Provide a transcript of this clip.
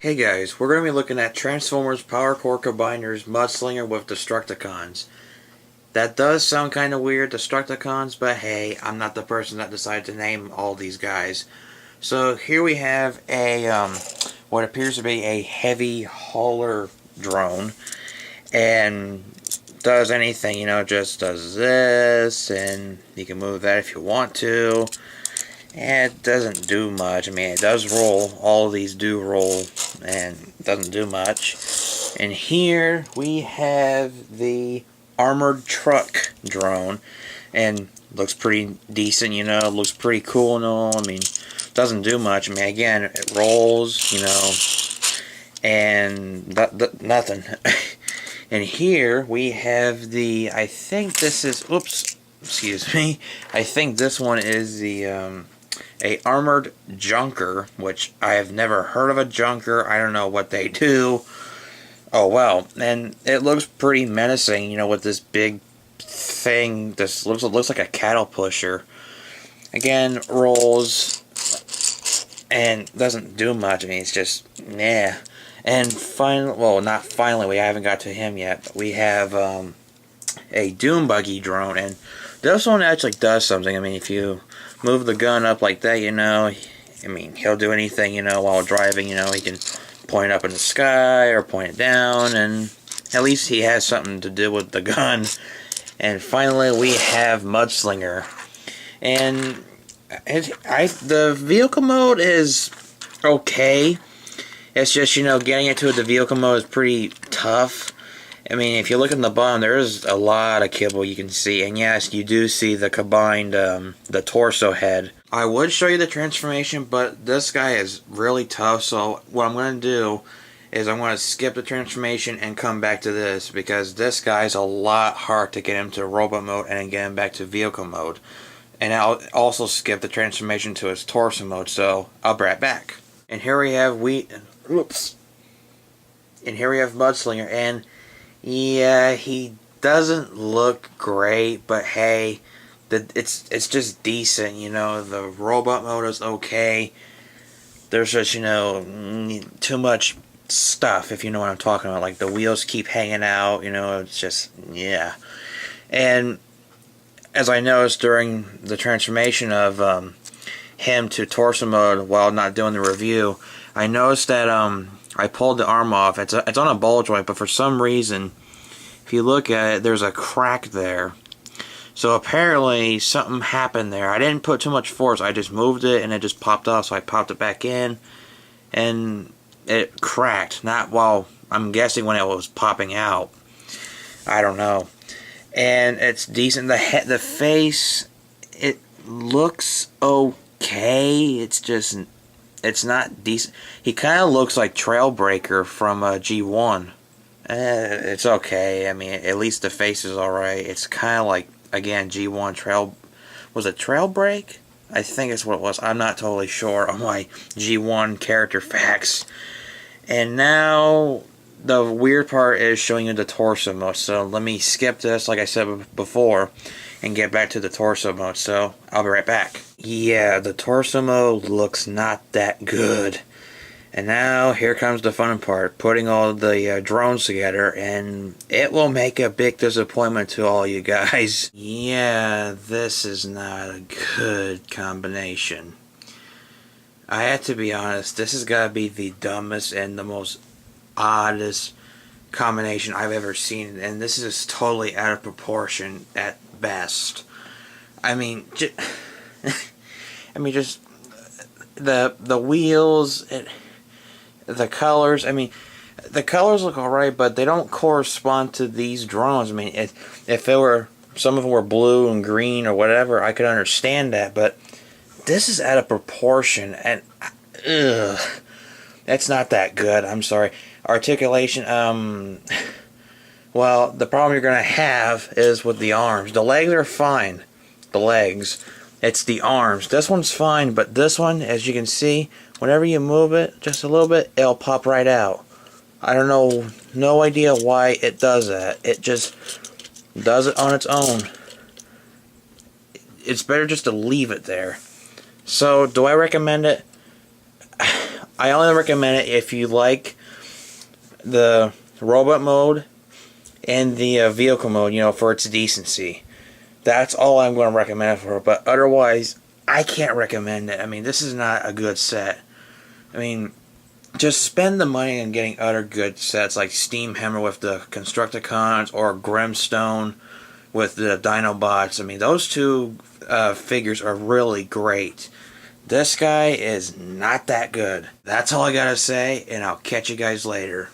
Hey guys, we're going to be looking at Transformers Power Core Combiners Mudslinger with Destructicons. That does sound kind of weird, Destructicons, but hey, I'm not the person that decided to name all these guys. So here we have a, what appears to be a heavy hauler drone, and does anything, just does this, and you can move that if you want to. And it doesn't do much. I mean, it does roll. All of these do roll, and doesn't do much. And here we have the armored truck drone, and looks pretty decent. Looks pretty cool and all. I mean, doesn't do much. I mean, again, it rolls. And nothing. And here we have the. I think this is. Oops. Excuse me. I think this one is the. A armored junker, which I have never heard of a junker. I don't know what they do. Oh well, and it looks pretty menacing, with this big thing. This looks like a cattle pusher. Again, rolls and doesn't do much. I mean, it's just nah. And finally, well, not finally. We haven't got to him yet. But we have a Doom Buggy drone, and this one actually does something. I mean, if you move the gun up like that, I mean, he'll do anything, while driving, he can point it up in the sky or point it down, and at least he has something to do with the gun. And finally, we have Mudslinger. And the vehicle mode is okay. It's just, getting into the vehicle mode is pretty tough. I mean, if you look in the bottom, there is a lot of kibble you can see. And yes, you do see the combined, the torso head. I would show you the transformation, but this guy is really tough. So what I'm going to do is I'm going to skip the transformation and come back to this. Because this guy's a lot hard to get him to robot mode and then get him back to vehicle mode. And I'll also skip the transformation to his torso mode. So I'll be right back. And here we have Oops. And here we have Mudslinger. And yeah, he doesn't look great, but hey, it's just decent, the robot mode is okay. There's just, too much stuff, if you know what I'm talking about. Like, the wheels keep hanging out, it's just, yeah. And as I noticed during the transformation of him to torso mode while not doing the review, I noticed that I pulled the arm off. It's on a ball joint, but for some reason, if you look at it, there's a crack there. So apparently something happened there. I didn't put too much force. I just moved it and it just popped off. So I popped it back in, and it cracked. Not while, I'm guessing, when it was popping out. I don't know. And it's decent. The face, it looks okay. It's just, it's not decent. He kind of looks like Trailbreaker from G1. It's okay. I mean, at least the face is alright. It's kind of like, again, G1 Trail. Was it Trailbreak? I think it's what it was. I'm not totally sure on my G1 character facts. And now, the weird part is showing you the torso mode. So let me skip this, like I said before, and get back to the torso mode. So I'll be right back. Yeah, the torso mode looks not that good. And now here comes the fun part, putting all the drones together, and it will make a big disappointment to all you guys. Yeah, this is not a good combination. I have to be honest, this has got to be the dumbest and the most oddest combination I've ever seen, and this is totally out of proportion at best. I mean, just the wheels, the colors. I mean, the colors look alright, but they don't correspond to these drones. I mean, if it were, some of them were blue and green or whatever, I could understand that, but this is out of proportion, and that's not that good. I'm sorry. Articulation, well, the problem you're going to have is with the arms. The legs are fine. The legs. It's the arms. This one's fine, but this one, as you can see, whenever you move it just a little bit, it'll pop right out. I don't know, no idea why it does that. It just does it on its own. It's better just to leave it there. So, do I recommend it? I only recommend it if you like the robot mode and the vehicle mode, for its decency. That's all I'm going to recommend it for. But otherwise, I can't recommend it. I mean, this is not a good set. I mean, just spend the money on getting other good sets like Steam Hammer with the Constructicons or Grimstone with the Dinobots. I mean, those two figures are really great. This guy is not that good. That's all I gotta say, and I'll catch you guys later.